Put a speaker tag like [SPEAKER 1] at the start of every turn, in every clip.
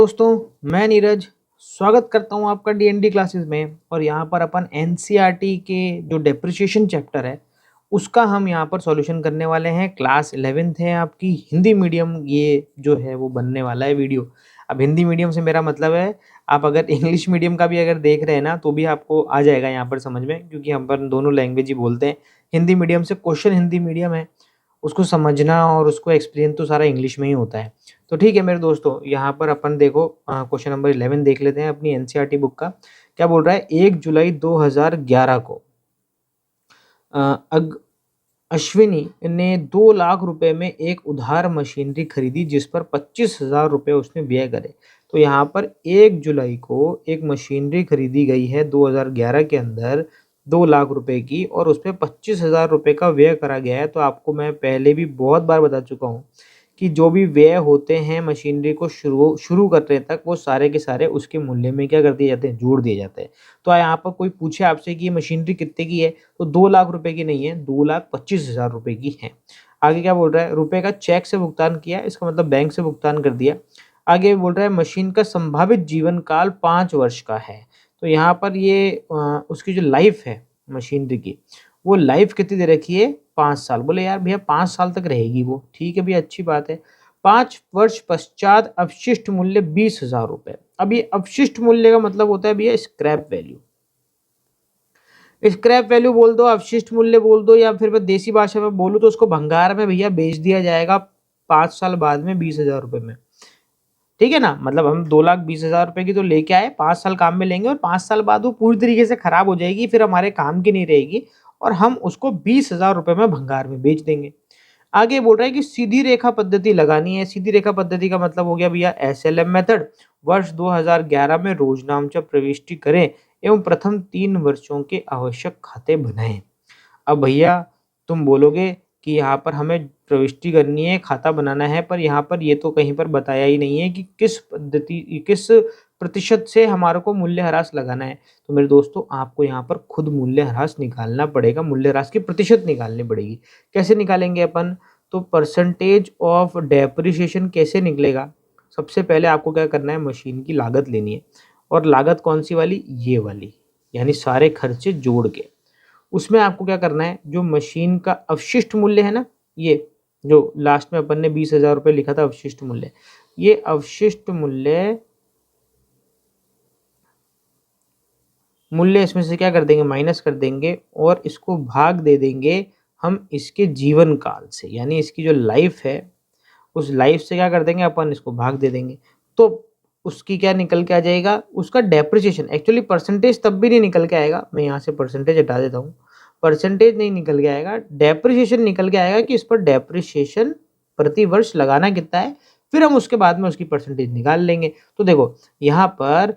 [SPEAKER 1] दोस्तों, मैं नीरज स्वागत करता हूं आपका डीएनडी क्लासेस में। और यहां पर अपन एनसीईआरटी के जो डेप्रिसिएशन चैप्टर है उसका हम यहां पर सॉल्यूशन करने वाले हैं। क्लास 11th है आपकी, हिंदी मीडियम ये जो है वो बनने वाला है वीडियो। अब हिंदी मीडियम से मेरा मतलब है, आप अगर इंग्लिश मीडियम का भी अगर देख रहे हैं ना तो भी आपको आ जाएगा यहाँ पर समझ में, क्योंकि हम पर दोनों लैंग्वेज ही बोलते हैं। हिंदी मीडियम से क्वेश्चन हिंदी मीडियम है, उसको समझना और उसको एक्सप्लेन तो सारा इंग्लिश में ही होता है। तो ठीक है मेरे दोस्तों, यहाँ पर अपन देखो क्वेश्चन नंबर 11 देख लेते हैं अपनी एनसीईआरटी बुक का। क्या बोल रहा है? 1 जुलाई 2011 को अ, अग अश्विनी ने 2 लाख रुपए में एक उधार मशीनरी खरीदी जिस पर 25,000 रुपए उसने व्यय करे। तो यहाँ पर 1 जुलाई को एक मशीनरी खरीदी गई है 2011 के अंदर 2 लाख रुपए की, और उस पे 25,000 रुपए का व्यय करा गया है। तो आपको मैं पहले भी बहुत बार बता चुका हूँ कि जो भी व्यय होते हैं मशीनरी को शुरू शुरू करने तक, वो सारे के सारे उसके मूल्य में क्या कर दिए जाते हैं? जोड़ दिए जाते हैं। तो यहाँ पर कोई पूछे आपसे कि ये मशीनरी कितने की है, तो 2 लाख रुपए की नहीं है, 2,25,000 रुपए की है। आगे क्या बोल रहा है? रुपए का चेक से भुगतान किया, इसका मतलब बैंक से भुगतान कर दिया। आगे बोल रहा है मशीन का संभावित जीवन काल 5 वर्ष का है। तो यहाँ पर ये उसकी जो लाइफ है मशीनरी की, वो लाइफ कितनी दे रखी है? 5 साल। बोले यार भैया 5 साल तक रहेगी वो, ठीक है भैया, अच्छी बात है। 5 वर्ष पश्चात अवशिष्ट मूल्य 20,000 रुपए। अब ये अवशिष्ट मूल्य का मतलब होता है भैया स्क्रैप वैल्यू। स्क्रैप वैल्यू बोल दो, अवशिष्ट मूल्य बोल दो, या फिर मैं देसी भाषा में बोलूं तो उसको भंगार में भैया बेच दिया जाएगा 5 साल बाद में 20,000 रुपए में। ठीक है ना? मतलब हम 2,20,000 रुपए की तो लेके आए, 5 साल काम में लेंगे और 5 साल बाद वो पूरी तरीके से खराब हो जाएगी, फिर हमारे काम की नहीं रहेगी, और हम उसको 20,000 रुपए में भंगार में बेच देंगे। आगे बोल रहा है कि सीधी रेखा पद्धति लगानी है। सीधी रेखा पद्धति का मतलब हो गया भैया एसएलएम मेथड। वर्ष 2011 में रोजनामचा प्रविष्टि करें एवं प्रथम 3 वर्षों के आवश्यक खाते बनाएं। अब भैया तुम बोलोगे कि यहाँ पर हमें प्रविष्टि करनी है, खाता बनाना है, पर यहाँ पर ये तो कहीं पर बताया ही नहीं है कि किस पद्धति, किस प्रतिशत से हमारे को मूल्यह्रास लगाना है। तो मेरे दोस्तों, आपको यहाँ पर खुद मूल्यह्रास निकालना पड़ेगा, मूल्यह्रास की प्रतिशत निकालनी पड़ेगी। कैसे निकालेंगे अपन? तो परसेंटेज ऑफ डेप्रिसिएशन कैसे निकलेगा? सबसे पहले आपको क्या करना है? मशीन की लागत लेनी है। और लागत कौन सी वाली? ये वाली, यानी सारे खर्चे जोड़ के। उसमें आपको क्या करना है? जो मशीन का अवशिष्ट मूल्य है ना, ये जो लास्ट में अपन ने 20,000 रुपये लिखा था अवशिष्ट मूल्य, ये अवशिष्ट मूल्य इसमें से क्या कर देंगे? माइनस कर देंगे, और इसको भाग दे देंगे हम इसके जीवन काल से, यानी इसकी जो लाइफ है उस लाइफ से क्या कर देंगे? अपन इसको भाग दे देंगे। तो उसकी क्या निकल के आ जाएगा? उसका डेप्रिसिएशन। एक्चुअली परसेंटेज तब भी नहीं निकल के आएगा, मैं यहाँ से परसेंटेज हटा देता हूँ। परसेंटेज नहीं निकल के आएगा, डेप्रिसिएशन निकल के आएगा कि इस पर डेप्रिसिएशन प्रति वर्ष लगाना कितना है, फिर हम उसके बाद में उसकी परसेंटेज निकाल लेंगे। तो देखो यहाँ पर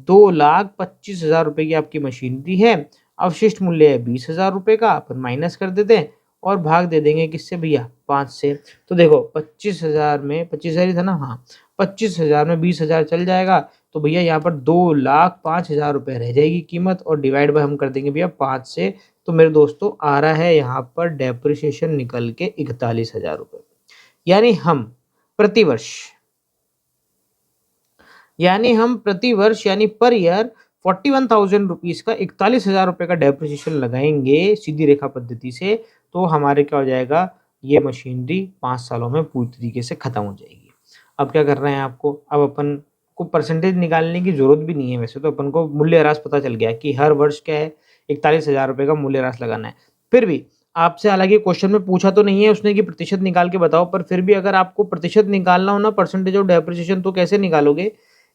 [SPEAKER 1] 2,25,000 रुपए की आपकी मशीनरी है, अवशिष्ट मूल्य है 20,000 रुपए का, अपन माइनस कर देते हैं और भाग दे देंगे किससे भैया? 5 से। तो देखो 25,000 में 25,000 ही था ना, हाँ, 25,000 में 20,000 चल जाएगा, तो भैया यहाँ पर 2,05,000 रुपए रह जाएगी कीमत, और डिवाइड बाय हम कर देंगे भैया 5 से। तो मेरे दोस्तों आ रहा है यहाँ पर डेप्रिसिएशन निकल के 41,000 रुपए। यानी हम प्रतिवर्ष प्रतिवर्ष यानी पर ईयर 41,000 रुपीज का 41,000 रुपए का डेप्रिसिएशन लगाएंगे सीधी रेखा पद्धति से। तो हमारे क्या हो जाएगा? ये मशीनरी 5 सालों में पूरी तरीके से खत्म हो जाएगी। अब क्या करना है आपको? अब अपन को परसेंटेज निकालने की जरूरत भी नहीं है, वैसे तो अपन को मूल्यह्रास पता चल गया कि हर वर्ष क्या है? 41,000 रुपए का मूल्यह्रास लगाना है। फिर भी आपसे, हालांकि क्वेश्चन में पूछा तो नहीं है उसने कि प्रतिशत निकाल के बताओ, पर फिर भी अगर आपको प्रतिशत निकालना हो ना, परसेंटेज ऑफ डेप्रिसिएशन, तो कैसे निकालोगे?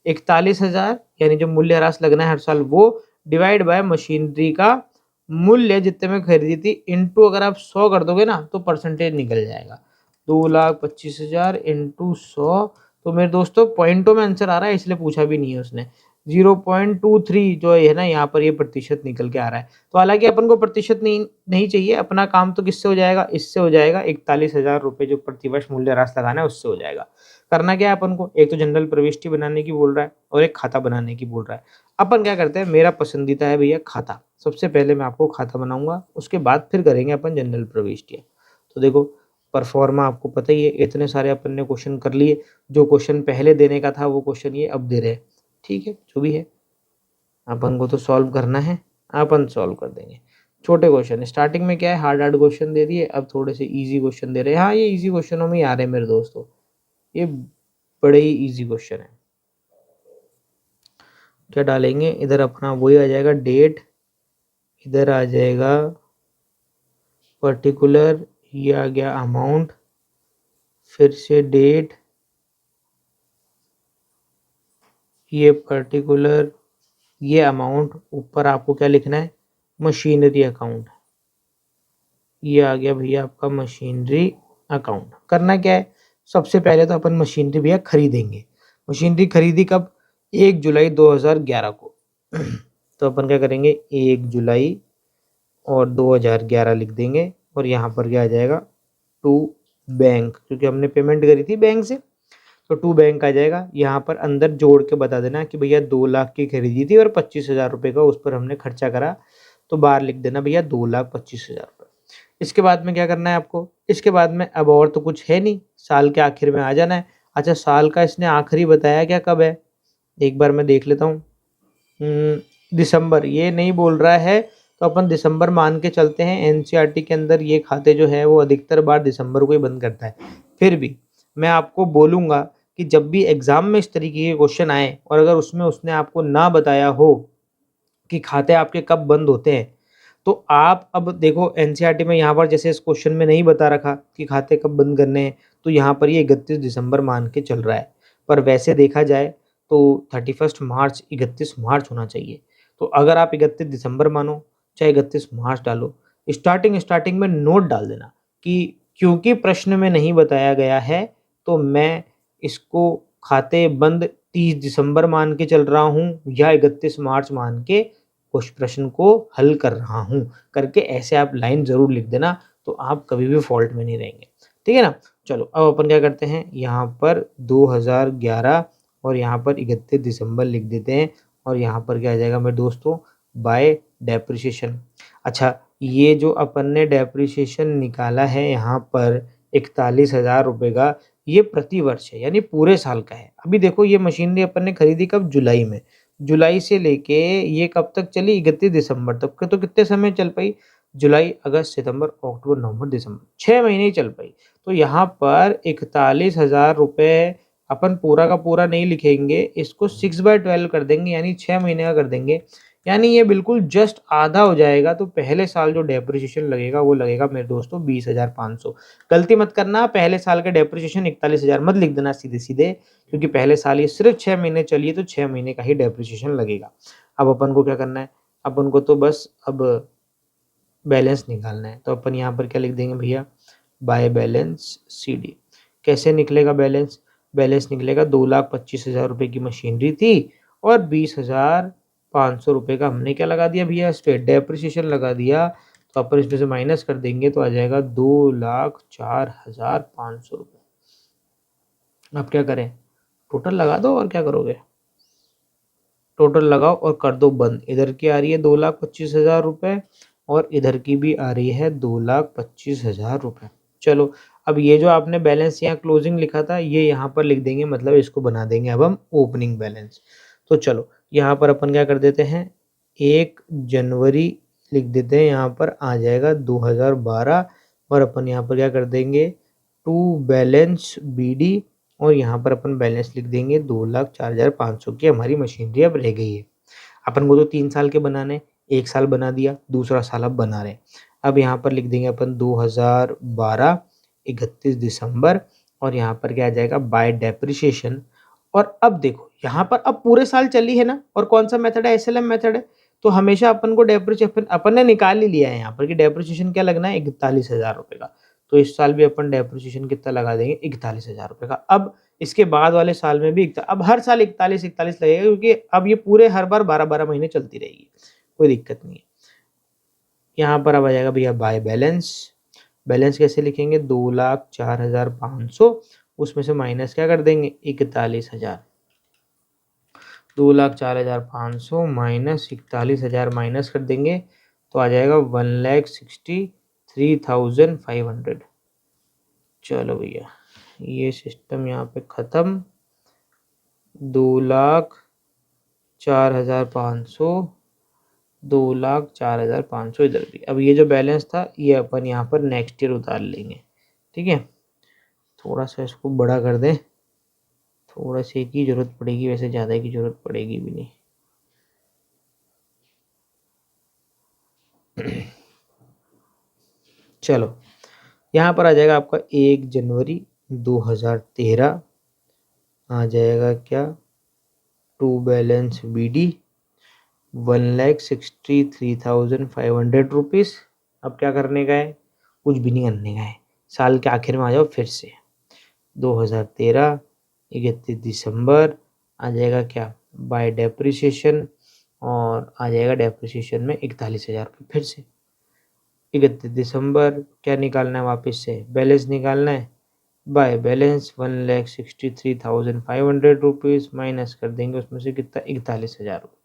[SPEAKER 1] 41,000 यानी जो मूल्यह्रास लगना है हर साल, वो डिवाइड बाय मशीनरी का मूल्य जितने में खरीदी थी, इंटू अगर आप 100 कर दोगे ना तो परसेंटेज निकल जाएगा। 2,25,000 इंटू 100। तो मेरे दोस्तों पॉइंटों में आंसर आ रहा है, इसलिए पूछा भी नहीं है उसने। 0.23 जो है ना यहाँ पर, ये प्रतिशत निकल के आ रहा है। तो हालांकि अपन को प्रतिशत नहीं चाहिए, अपना काम तो किससे हो जाएगा? इससे हो जाएगा। 41,000 रुपये जो प्रतिवर्ष मूल्यह्रास लगाना है उससे हो जाएगा। करना क्या है अपन को? एक तो जनरल प्रविष्टि बनाने की बोल रहा है और एक खाता बनाने की बोल रहा है। अपन क्या करते हैं? मेरा पसंदीदा है भैया खाता। सबसे पहले मैं आपको खाता बनाऊंगा, उसके बाद फिर करेंगे अपन जनरल प्रविष्टियाँ। तो देखो परफॉर्मा आपको पता ही है, इतने सारे अपन ने क्वेश्चन कर लिए, जो क्वेश्चन पहले देने का था वो क्वेश्चन ये अब दे रहे हैं। ठीक है, जो भी है अपन को तो सॉल्व करना है, अपन सॉल्व कर देंगे। छोटे क्वेश्चन स्टार्टिंग में क्या है, हार्ड हार्ड क्वेश्चन दे दिए, अब थोड़े से इजी क्वेश्चन दे रहे हैं। हाँ, ये इजी क्वेश्चनों में ही आ रहे हैं मेरे दोस्तों, ये बड़े ही इजी क्वेश्चन है। क्या डालेंगे इधर, अपना वही आ जाएगा डेट, इधर आ जाएगा पर्टिकुलर, ये आ गया अमाउंट, फिर से डेट, ये पर्टिकुलर, ये अमाउंट, ऊपर आपको क्या लिखना है, मशीनरी अकाउंट। ये आ गया भैया आपका मशीनरी अकाउंट। करना क्या है, सबसे पहले तो अपन मशीनरी भैया खरीदेंगे। मशीनरी खरीदी कब, 1 जुलाई 2011 को। तो अपन क्या करेंगे, 1 जुलाई और 2011 लिख देंगे, और यहाँ पर क्या आ जाएगा, टू बैंक, क्योंकि हमने पेमेंट करी थी बैंक से, तो टू बैंक आ जाएगा। यहाँ पर अंदर जोड़ के बता देना कि भैया 2 लाख की खरीदी थी और 25,000 रुपये का उस पर हमने खर्चा करा, तो बाहर लिख देना भैया 2,25,000 रुपये। इसके बाद में क्या करना है आपको, इसके बाद में अब और तो कुछ है नहीं, साल के आखिर में आ जाना है। अच्छा, साल का इसने आखिरी बताया क्या, कब है, एक बार मैं देख लेता हूँ। दिसंबर, ये नहीं बोल रहा है, तो अपन दिसंबर मान के चलते हैं। एनसीईआरटी के अंदर ये खाते जो है वो अधिकतर बार दिसंबर को ही बंद करता है। फिर भी मैं आपको बोलूँगा कि जब भी एग्जाम में इस तरीके के क्वेश्चन आए और अगर उसमें उसने आपको ना बताया हो कि खाते आपके कब बंद होते हैं, तो आप अब देखो एनसीईआरटी में यहाँ पर जैसे इस क्वेश्चन में नहीं बता रखा कि खाते कब बंद करने हैं, तो यहाँ पर ये 31 दिसंबर मान के चल रहा है। पर वैसे देखा जाए तो 31 मार्च 31 मार्च होना चाहिए। तो अगर आप 31 दिसंबर मानो चाहे 31 मार्च डालो, स्टार्टिंग में नोट डाल देना कि क्योंकि प्रश्न में नहीं बताया गया है, तो मैं इसको खाते बंद 30 दिसंबर मान के चल रहा हूँ या 31 मार्च मान के उस प्रश्न को हल कर रहा हूँ, करके ऐसे आप लाइन ज़रूर लिख देना, तो आप कभी भी फॉल्ट में नहीं रहेंगे। ठीक है ना। चलो अब अपन क्या करते हैं, यहाँ पर 2011 और यहाँ पर 31 दिसंबर लिख देते हैं, और यहाँ पर क्या आ जाएगा मेरे दोस्तों, बाय डेप्रिसिएशन। अच्छा, ये जो अपन ने डेप्रिसिएशन निकाला है यहाँ पर 41,000 रुपये का, ये प्रति वर्ष है, यानी पूरे साल का है। अभी देखो ये मशीनरी अपन ने खरीदी कब, जुलाई में, जुलाई से लेके ये कब तक चली, 31 दिसंबर तक के, तो कितने समय चल पाई, जुलाई अगस्त सितंबर अक्टूबर नवंबर दिसंबर, 6 महीने ही चल पाई। तो यहाँ पर 41,000 रुपये अपन पूरा का पूरा नहीं लिखेंगे, इसको 6/12 कर देंगे, यानी 6 महीने का कर देंगे, यानी ये बिल्कुल जस्ट आधा हो जाएगा। तो पहले साल जो डेप्रिसिएशन लगेगा वो लगेगा मेरे दोस्तों 20,500। गलती मत करना, पहले साल का डेप्रिसिएशन 41,000 मत लिख देना सीधे सीधे, क्योंकि पहले साल ये सिर्फ 6 महीने चलिए, तो 6 महीने का ही डेप्रिसिएशन लगेगा। अब अपन को क्या करना है, अपन को तो बस अब बैलेंस निकालना है। तो अपन यहाँ पर क्या लिख देंगे भैया, बाय बैलेंस CD। कैसे निकलेगा बैलेंस, बैलेंस निकलेगा 2,25,000 रुपये की मशीनरी थी और 20,500 रुपये का हमने क्या लगा दिया भैया, इस पर डेप्रिसिएशन लगा दिया। तो अपन इसमें से माइनस कर देंगे तो आ जाएगा 2,04,500 रुपये। अब क्या करें, टोटल लगा दो और क्या करोगे, टोटल लगाओ और कर दो बंद। इधर की आ रही है 2,25,000 रुपये और इधर की भी आ रही है 2,25,000 रुपये। चलो अब ये जो आपने बैलेंस यहाँ क्लोजिंग लिखा था ये यहाँ पर लिख देंगे, मतलब इसको बना देंगे अब हम ओपनिंग बैलेंस। तो चलो यहाँ पर अपन क्या कर देते हैं, 1 जनवरी लिख देते हैं, यहाँ पर आ जाएगा 2012, और अपन यहाँ पर क्या कर देंगे, टू बैलेंस BD, और यहाँ पर अपन बैलेंस लिख देंगे 2,04,500 की हमारी मशीनरी अब रह गई है। अपन को तो 3 साल के बनाने, 1 साल बना दिया, दूसरा साल अब बना रहे। अब यहाँ पर लिख देंगे अपन 2012 31 दिसंबर, और यहाँ पर क्या आ जाएगा, बाय डेप्रिसिएशन। और अब देखो यहाँ पर अब पूरे साल चली है ना, और कौन सा मेथड है, SLM मेथड है, तो हमेशा अपन को डेप्रिसिएशन अपन ने निकाल ही लिया है यहाँ पर कि डेप्रिसिएशन क्या लगना है, 41,000 रुपये का। तो इस साल भी अपन डेप्रिसिएशन कितना लगा देंगे, 41,000 रुपये का। अब इसके बाद वाले साल में भी अब हर साल 41 लगेगा, क्योंकि अब ये पूरे हर बार 12-12 महीने चलती रहेगी, कोई दिक्कत नहीं है। यहाँ पर अब आ जाएगा भैया बाय बैलेंस। बैलेंस कैसे लिखेंगे, 2,04,500, उसमें से माइनस क्या कर देंगे, 41,000। 2,04,500 माइनस 41,000 माइनस कर देंगे तो आ जाएगा 1,63,500। चलो भैया ये सिस्टम यहाँ पे ख़त्म। 2,04,500, 2,04,500 इधर भी। अब ये जो बैलेंस था ये अपन यहाँ पर नेक्स्ट ईयर उतार लेंगे, ठीक है। थोड़ा सा इसको बड़ा कर दें, थोड़ा से की ज़रूरत पड़ेगी, वैसे ज़्यादा की ज़रूरत पड़ेगी भी नहीं। चलो यहाँ पर आ जाएगा आपका 1 जनवरी 2013, आ जाएगा क्या, टू बैलेंस BD 1,63,500 रुपीज़। अब क्या करने का है, कुछ भी नहीं करने का है, साल के आखिर में आ जाओ फिर से 2013 31 दिसंबर, आ जाएगा क्या बाय डेप्रिसिएशन, और आ जाएगा डेप्रिसिएशन में 41,000 रुपये फिर से। 31 दिसंबर क्या निकालना है, वापस से बैलेंस निकालना है, बाय बैलेंस 1,63,500 रुपीज़, माइनस कर देंगे उसमें से कितना, 41,000 रुपये,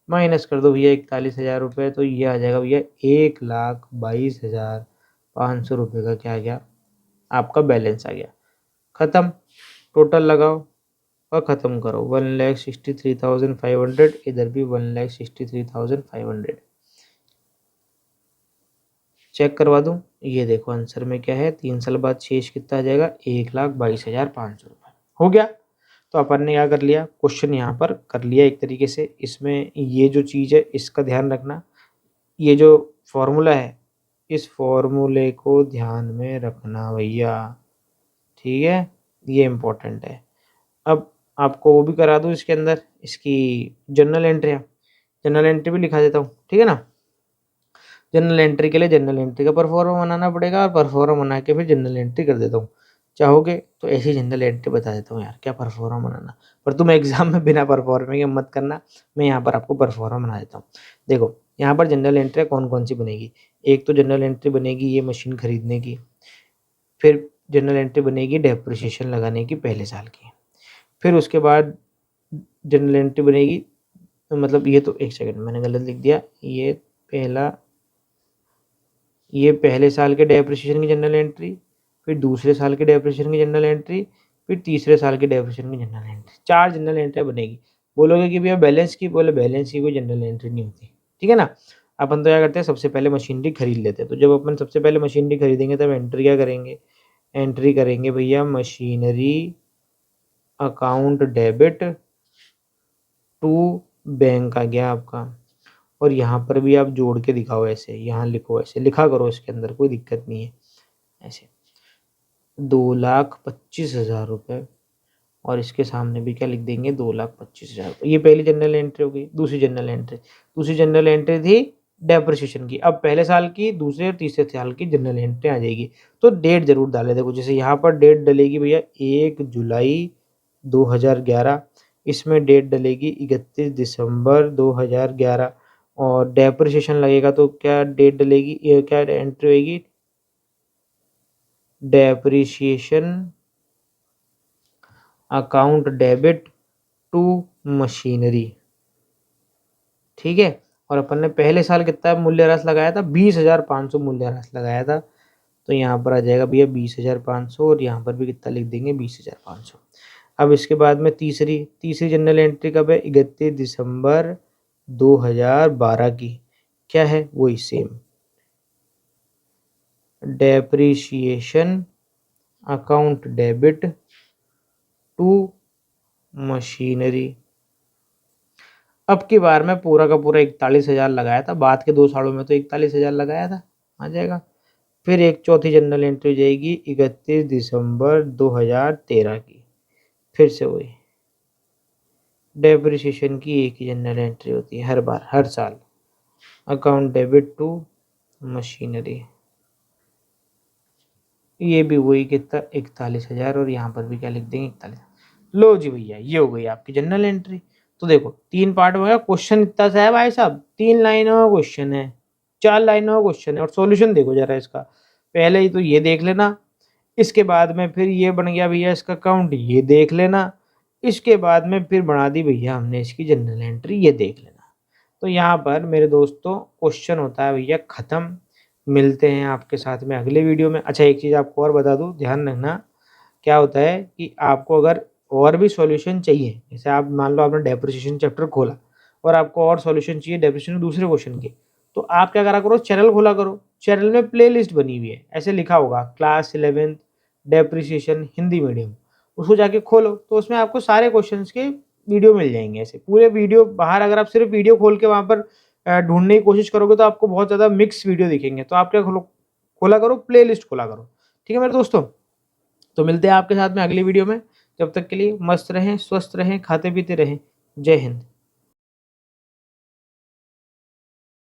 [SPEAKER 1] माइनस कर दो भैया 41,000 रुपये, तो ये आ जाएगा भैया 1,22,500 रुपये का क्या आ गया, आपका बैलेंस आ गया। ख़त्म, टोटल लगाओ और ख़त्म करो। 1,63,500, इधर भी 1,63,500। चेक करवा दूँ, ये देखो आंसर में क्या है, 3 साल बाद शेष कितना आ जाएगा, 1,22,500 रुपये हो गया। तो अपन ने क्या कर लिया, क्वेश्चन यहाँ पर कर लिया एक तरीके से। इसमें ये जो चीज़ है इसका ध्यान रखना, ये जो फॉर्मूला है इस फॉर्मूले को ध्यान में रखना भैया, ठीक है, ये इम्पोर्टेंट है। अब आपको वो भी करा दूँ इसके अंदर, इसकी जर्नल एंट्री, जर्नल एंट्री भी लिखा देता हूँ, ठीक है ना। जनरल एंट्री के लिए जनरल एंट्री का परफॉर्मा बनाना पड़ेगा, और परफॉर्मा बना के फिर जनरल एंट्री कर देता हूँ। चाहोगे तो ऐसी जनरल एंट्री बता देता हूँ यार, क्या परफॉर्मा बनाना, पर तुम एग्जाम में बिना परफॉर्मे के मत करना, मैं यहाँ पर आपको परफॉर्मा बना देता हूँ। देखो यहाँ पर जनरल एंट्री कौन कौन सी बनेगी, एक तो जनरल एंट्री बनेगी ये मशीन खरीदने की, फिर जनरल एंट्री बनेगी डेप्रिसिएशन लगाने की पहले साल की, फिर उसके बाद जनरल एंट्री बनेगी, मतलब ये तो एक सेकंड मैंने गलत लिख दिया, ये पहले साल के डेप्रिसिएशन की जनरल एंट्री, फिर दूसरे साल के डेप्रिसिएशन की जनरल एंट्री, फिर तीसरे साल के डेप्रिसिएशन की जनरल एंट्री, 4 जनरल एंट्री बनेगी। बोलोगे कि भैया बैलेंस की, बोले बैलेंस की कोई जनरल एंट्री नहीं होती, ठीक है ना। अपन तो क्या करते हैं, सबसे पहले मशीनरी खरीद लेते हैं। तो जब अपन सबसे पहले मशीनरी खरीदेंगे तब एंट्री क्या करेंगे, एंट्री करेंगे भैया machinery account debit to bank आ गया आपका, और यहाँ पर भी आप जोड़ के दिखाओ, ऐसे यहाँ लिखो, ऐसे लिखा करो, इसके अंदर कोई दिक्कत नहीं है। ऐसे 2,25,000 रुपये, और इसके सामने भी क्या लिख देंगे, 2,25,000 रुपये। ये पहली जनरल एंट्री हो गई। दूसरी जनरल एंट्री थी डेप्रिसिएशन की। अब पहले साल की, दूसरे और तीसरे साल की जनरल एंट्री आ जाएगी। तो डेट जरूर डाले, देखो जैसे यहाँ पर डेट डलेगी भैया 1 जुलाई 2011, इसमें डेट डलेगी 31 दिसंबर 2011, और डेप्रिसिएशन लगेगा तो क्या डेट डलेगी, ये क्या एंट्री होगी, depreciation account debit to machinery, ठीक है। और अपन ने पहले साल कितना मूल्यह्रास लगाया था, 20,500 मूल्यह्रास लगाया था, तो यहाँ पर आ जाएगा भैया 20,500, और यहाँ पर भी कितना लिख देंगे, 20,500। अब इसके बाद में तीसरी जनरल एंट्री कब है, 31 दिसंबर 2012 की, क्या है वही same, depreciation account debit to machinery. अब की बार में पूरा का पूरा 41,000 लगाया था, बाद के 2 सालों में तो 41,000 लगाया था, आ जाएगा। फिर एक चौथी जनरल एंट्री हो जाएगी 31 दिसंबर 2013 की, फिर से वही डेप्रिसिएशन की एक ही जनरल एंट्री होती है हर बार, हर साल, अकाउंट डेबिट टू मशीनरी। ये भी वही कितना, 41,000, और यहाँ पर भी क्या लिख देंगे, 41। लो जी भैया, ये हो गई आपकी जनरल एंट्री। तो देखो 3 पार्ट में क्वेश्चन इतना सा है भाई साहब, 3 लाइनों का क्वेश्चन है, 4 लाइनों का क्वेश्चन है, और सॉल्यूशन देखो जरा इसका। पहले ही तो ये देख लेना, इसके बाद में फिर ये बन गया भैया इसका अकाउंट, ये देख लेना, इसके बाद में फिर बना दी भैया हमने इसकी जनरल एंट्री, ये देख लेना। तो यहाँ पर मेरे दोस्तों क्वेश्चन होता है भैया ख़त्म। मिलते हैं आपके साथ में अगले वीडियो में। अच्छा, एक चीज़ आपको और बता दूँ, ध्यान रखना, क्या होता है कि आपको अगर और भी सॉल्यूशन चाहिए, जैसे आप मान लो आपने डेप्रिसिएशन चैप्टर खोला और आपको और सॉल्यूशन चाहिए डेप्रिसिएशन दूसरे क्वेश्चन के, तो आप क्या करा करो, चैनल खोला करो। चैनल में प्लेलिस्ट बनी हुई है, ऐसे लिखा होगा class 11th depreciation Hindi medium, उसको जाके खोलो तो उसमें आपको सारे क्वेश्चंस के वीडियो मिल जाएंगे। ऐसे पूरे वीडियो बाहर, अगर आप सिर्फ वीडियो खोल के वहाँ पर ढूंढने की कोशिश करोगे तो आपको बहुत ज़्यादा मिक्स वीडियो दिखेंगे। तो आप क्या खोला करो, प्लेलिस्ट खोला करो। ठीक है मेरे दोस्तों, तो मिलते हैं आपके साथ में अगली वीडियो में। जब तक के लिए मस्त रहें, स्वस्थ रहें, खाते पीते रहें। जय हिंद।